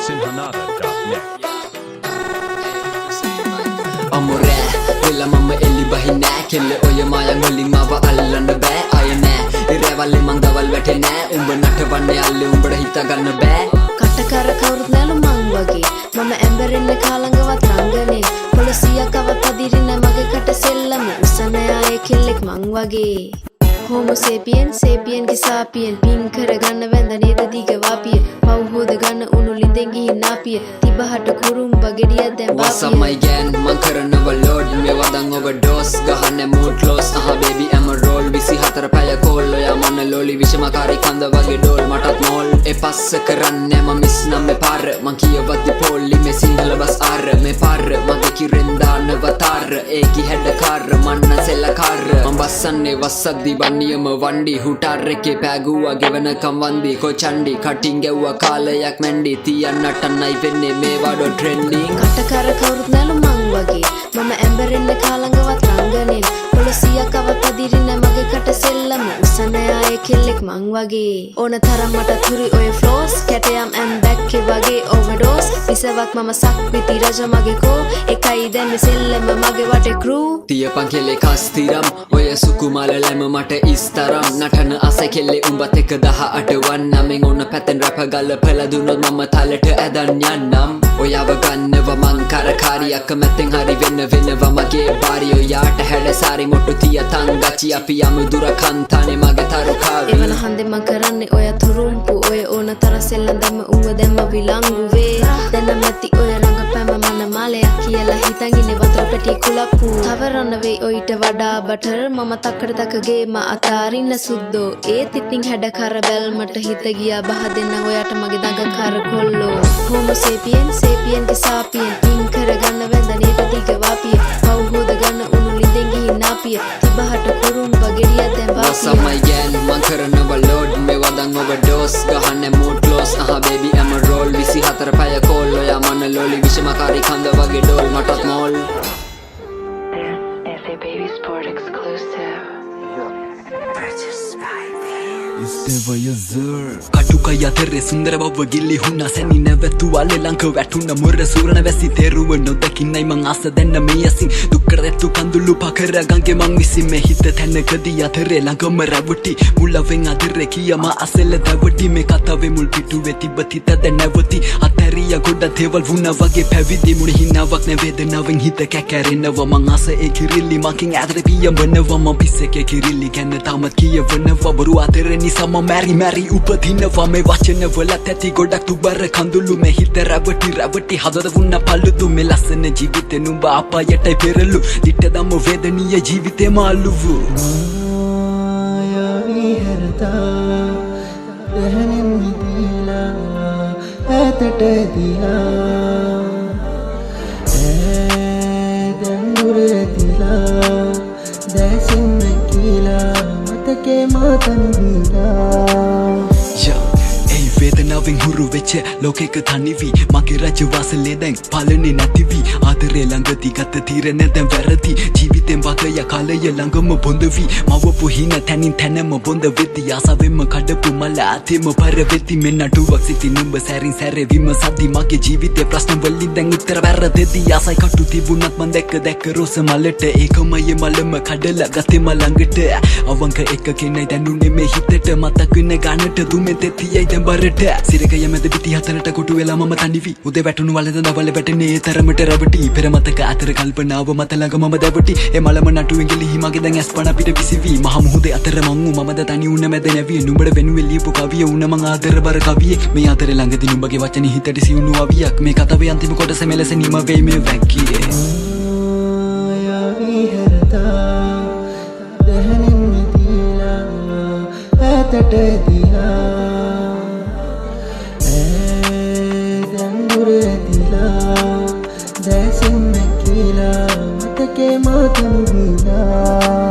sinhanada.net. Amore, villa mamma elli bahina kelle oya maya ngolling mawa allanna ba ayane irewalli mangaval wetene umba natawanne alle umbada hita ganna ba කටකර කවුරුත් නැලු මං වගේ මම ඇම්බරෙන්න කාලඟවත් රංගනේ පොලිසියක් අවත් අදිරින මගේ කට සෙල්ලම උසන ආයේ කෙල්ලෙක් මං වගේ Homo sapien sapien ගේ sapien පින් කර ගන්න වැඳ නේද දිග වාපිය පව් හොද ගන්න උණු ලිඳෙන් ගිහින් නාපිය තිබහට කුරුම්බ ගෙඩියක් දැන් What's up my gang man කරනව load me wadan overdose ගහන්නේ mood close baby I'm a roll 24 පැය කෝල් ඔයා මන ලෝලි විෂමකාරී කන්ද වගේ ඩෝල් මටත් මෝල් ඒ පස්ස කරන්නේ මම මිස් නම් මේ පාර මං කියවද්දි පොල්ලි මේ සිංහල බස් ආර මේ පාර මගේ කිරෙන් දානව තාර ඒකි හැඩකාර මන්න සෙල්ලකාර මං බස්සන්නේ වස්සද්දි බන්නියම වණ්ඩි හුටාර් එකේ පෑගුවා ගෙවනකම් වන්දි කොචණ්ඩි කටින් ගැව්වා කාලයක් මැන්ඩි තියන්නට නයි වෙන්නේ මේ වඩෝ ට්‍රෙන්ඩින් කටකර කවුරුත් නැලු මං වගේ මම ඇම්බරෙන්න කාලඟවත් රංගනේ පොලිසියක් අවත් අදිරින මගේ කට සෙල්ලම උසන ආයේ කෙල්ලෙක් මං වගේ ඕන තරම් මට තුරි ඔය ෆ්ලෝස් කැටයම් ඇන් බැක් ඒ වගේ ඕවර්ඩෝස් විසවක් මම සක්විති රජ මගේ කෝ එකයි දැන් සෙල්ලම මගේ වටේ ක්‍රූ තියපන් කෙල්ලේ කස්තිරම් ඔය සුකුමාල ලැම මට ඉස්තරම් නටන අස කෙල්ලේ උඹත් එක 18 වන්නමෙන් ඕන පැතෙන් රැප ගල්පලා දුන්නොත් මම තලට ඇදන් යන්නම් ඔයව ගන්නව මං කරකාරියක් මැතෙන් හරි වෙන්න වෙනවා මගේ බාරි ඔයාට හැඩසාරි මොට්ටු තියතන් ගචි අපි යමු දුර කන්තානේ මගේ තරුකාවි එවන හන්දේ මං කරන්නේ ඔය තුරුම්පු ඔය ඕන තර සෙල්ලම් දැම්ම උඹ දැම්ම විලංගු වේ දැන් නැති ඔය රංගපෑම මන මාලයක් කියලා හිතන් ඉන්නේ වතුර පැටි කුලප්පු තවරන්න වෙයි ඔයිට වඩා බටර් මම තක්කඩ තකගේ ම අතාරින්න සුද්දෝ ඒත් ඉතින් හැඩකර බැල්මට හිත ගියා බහ දෙන්න ඔයාට මගේ දඟ කර කොල්ලෝ Homo sapien sapien ගේ sapien පින් කර ගන්න වැඳ නේද දිග වාපිය පව් හොද ගන්න උණු ලිඳෙන් ගිහින් නාපිය තිබහට කුරුම්බ ගෙඩියක් දැන් What's up my gang man කරනව load me wadan overdose ගහන්නේ mood close baby I'm a roll 24 පැය කෝල් ඔයා මන ලෝලි විෂමකාරී කන්ද වගේ ඩෝල් මටත් මෝල් This is a Baby Sport exclusive. කටුක යතරේ සුන්දර බව ගිල්ලි හුන්න සැනි නැවතු වල ලංක වැටුන මුර සූරණ වැසි තෙරුව නොදකින්නයි මං ආස දෙන්න මේ යසින් දුක්කරතු කඳුළු පකර ගංගේ මං විසින් මේ හිත තැනකදී යතරේ ළඟම රැවටි මුලවෙන් අදිරේ කියම අසල දවටි මේ කතාවේ මුල් පිටුවේ තිබ්බ තිත දැනවති අතරිය ගොඩ තේවල් වුණා වගේ පැවිදි මුණ හිනාවක් නැ වේදනාවෙන් හිත කැකරෙනවා මං ආස ඒ කිරිල්ලි මකින් ඇදරේ පියඹනවා මං පිස්සකේ කිරිල්ලි ගැන තාමත් කියවනවා බරු අතරේ නිසා මම මැරි උපදිනවා මේ වචන වල තැති ගොඩක් තුබර කඳුළු මේ හිත රැවටි හදද වුණ පළුදු මේ ලස්සන ජීවිතේ නුඹ අපායටයි පෙරළු දිට දම වේදනීය ජීවිතේ මාළුවු මායාවි හරතා දහනෙන් මිදීලා ඇතට දිලා දැන් දුරදිලා දැසින් කියලා මතකේ මාතන් දීලා වේදනාවෙන් හුරු වෙච්ච ලෝකෙක තනිවී මගේ රජවාසලේ දැන් පාලනේ නැතිවී ආදරේ ළඟදී ගත තීරණ දැන් වැරදි ජීවිතෙන් වගය කාලය ළඟම බොඳ වී මවපු හින තනින් තනම බොඳ වෙති ආසවෙම කඩපු මල ආතෙම පර වෙති මෙන්න නටුවක් සිටි නුඹ සැරින් සැරෙවිම සද්දි මගේ ජීවිතේ ප්‍රශ්න වලින් දැන් උත්තර වැරදෙති ආසයි කටු තිබුණත් මන් දැක්ක රෝස මලට ඒකමයේ මලම කඩලා ගතේ මලඟට අවංක එක කෙනයි දැනුනේ මේ හිතට මතකන ගන්නට දුමෙ තෙතියයි දැන් බරට සිරකය මැද පිටි හතරට කොටු වෙලා මම තනිවි උදේ වැටුණු වලද දවල් වැටෙන්නේ තරමට රැවටි පෙර මතක අතර කල්පනාව මත ළඟ මම දැවටි ඒ මලම නටුවෙන් ගිලි මගේ දැන් ඇස්පන පිට විසිවි මහ මුහුදේ අතර මං මමද තනි උන්න මැද නැවිය නුඹට වෙනුවෙ ලියපු කවිය උන මං ආදර බර කවියෙක් මේ අතර ළඟදී නුඹගේ වචනේ හිතට සිවුණු අවියක් මේ කතාවේ අන්තිම කොටස මෙලෙස නිම වෙයි මේ වැක්කියේ මායාවි හරතා දහනෙන් මිදීලා ඇතට දිලා දැසින් කියලා මතකේ මාතන් දීලා